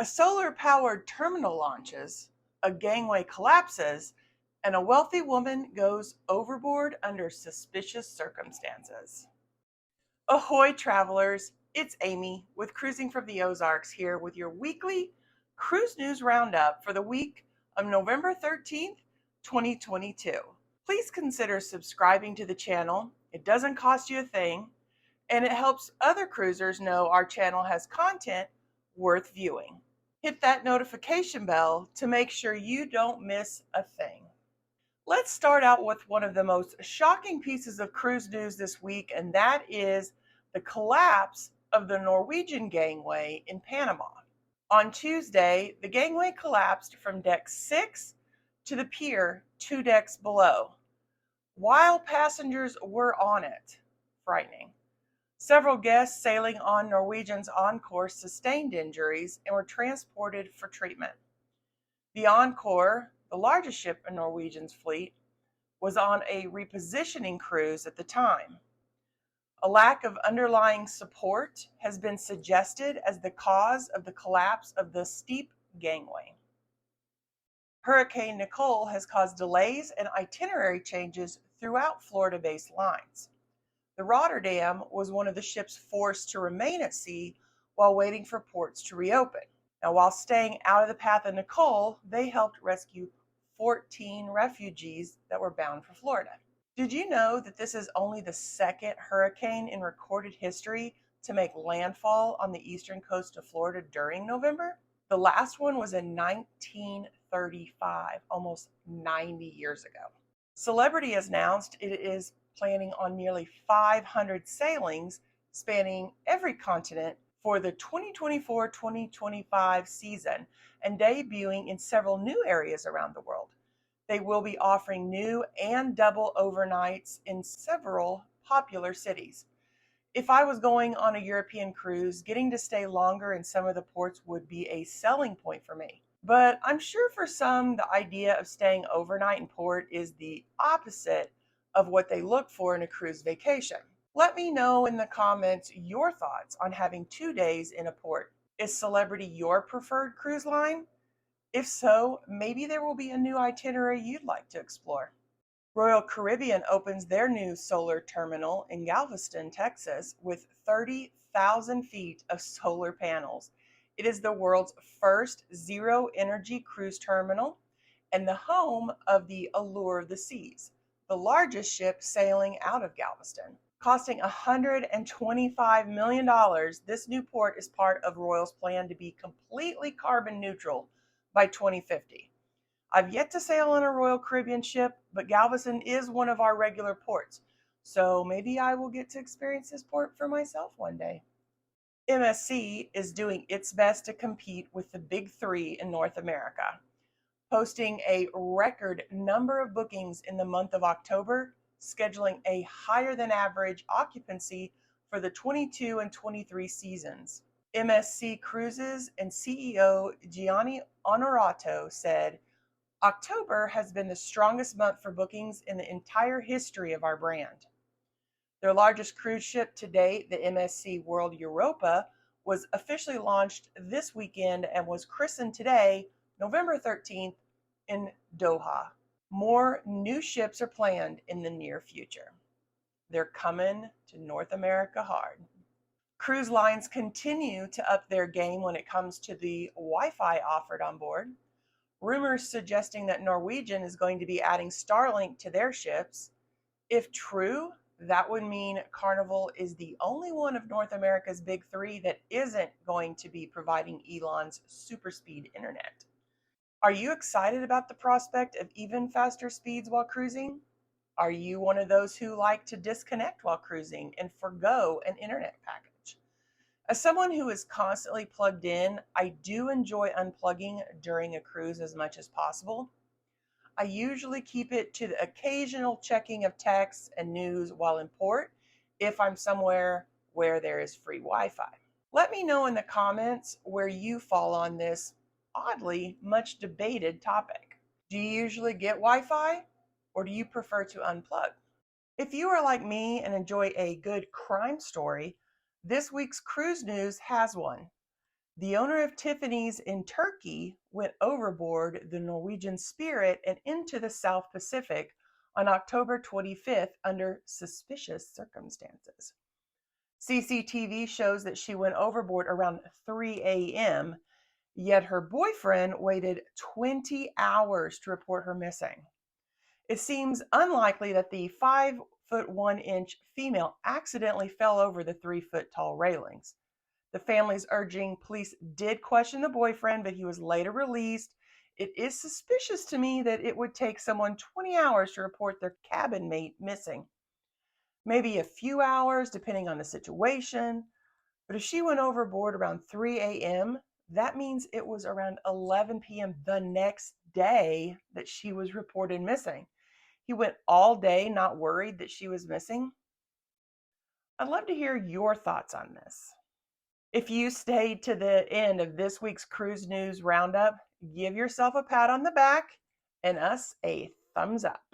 A solar-powered terminal launches, a gangway collapses, and a wealthy woman goes overboard under suspicious circumstances. Ahoy, travelers! It's Amy with Cruising from the Ozarks here with your weekly Cruise News Roundup for the week of November 13th, 2022. Please consider subscribing to the channel. It doesn't cost you a thing, and it helps other cruisers know our channel has content worth viewing. Hit that notification bell to make sure you don't miss a thing. Let's start out with one of the most shocking pieces of cruise news this week, and that is the collapse of the Norwegian gangway in Panama. On Tuesday, the gangway collapsed from deck 6 to the pier 2 decks below, while passengers were on it. Frightening. Several guests sailing on Norwegian's Encore sustained injuries and were transported for treatment. The Encore, the largest ship in Norwegian's fleet, was on a repositioning cruise at the time. A lack of underlying support has been suggested as the cause of the collapse of the steep gangway. Hurricane Nicole has caused delays and itinerary changes throughout Florida-based lines. The Rotterdam was one of the ships forced to remain at sea while waiting for ports to reopen. Now, while staying out of the path of Nicole, they helped rescue 14 refugees that were bound for Florida. Did you know that this is only the second hurricane in recorded history to make landfall on the eastern coast of Florida during November? The last one was in 1935, almost 90 years ago. Celebrity has announced it is planning on nearly 500 sailings spanning every continent for the 2024-2025 season and debuting in several new areas around the world. They will be offering new and double overnights in several popular cities. If I was going on a European cruise, getting to stay longer in some of the ports would be a selling point for me. But I'm sure for some, the idea of staying overnight in port is the opposite of what they look for in a cruise vacation. Let me know in the comments your thoughts on having 2 days in a port. Is Celebrity your preferred cruise line? If so, maybe there will be a new itinerary you'd like to explore. Royal Caribbean opens their new solar terminal in Galveston, Texas, with 30,000 feet of solar panels. It is the world's first zero-energy cruise terminal and the home of the Allure of the Seas, the largest ship sailing out of Galveston. Costing $125 million, this new port is part of Royal's plan to be completely carbon neutral by 2050. I've yet to sail on a Royal Caribbean ship, but Galveston is one of our regular ports, so maybe I will get to experience this port for myself one day. MSC is doing its best to compete with the big three in North America, posting a record number of bookings in the month of October, scheduling a higher than average occupancy for the 22 and 23 seasons. MSC Cruises and CEO Gianni Onorato said, "October has been the strongest month for bookings in the entire history of our brand." Their largest cruise ship to date, the MSC World Europa, was officially launched this weekend and was christened today, November 13th, in Doha. More new ships are planned in the near future. They're coming to North America hard. Cruise lines continue to up their game when it comes to the Wi-Fi offered on board. Rumors suggesting that Norwegian is going to be adding Starlink to their ships. If true, that would mean Carnival is the only one of North America's big three that isn't going to be providing Elon's super speed internet. Are you excited about the prospect of even faster speeds while cruising? Are you one of those who like to disconnect while cruising and forgo an internet package? As someone who is constantly plugged in, I do enjoy unplugging during a cruise as much as possible. I usually keep it to the occasional checking of texts and news while in port if I'm somewhere where there is free Wi-Fi. Let me know in the comments where you fall on this oddly much debated topic. Do you usually get Wi-Fi or do you prefer to unplug? If you are like me and enjoy a good crime story, this week's cruise news has one. The owner of Tiffany's in Turkey went overboard the Norwegian Spirit and into the South Pacific on October 25th under suspicious circumstances. CCTV shows that she went overboard around 3 a.m., yet her boyfriend waited 20 hours to report her missing. It seems unlikely that the 5 foot 1 inch female accidentally fell over the 3 foot tall railings. The family's urging police did question the boyfriend, but he was later released. It is suspicious to me that it would take someone 20 hours to report their cabin mate missing. Maybe a few hours, depending on the situation. But if she went overboard around 3 a.m., that means it was around 11 p.m. the next day that she was reported missing. He went all day not worried that she was missing. I'd love to hear your thoughts on this. If you stayed to the end of this week's Cruise News Roundup, give yourself a pat on the back and us a thumbs up.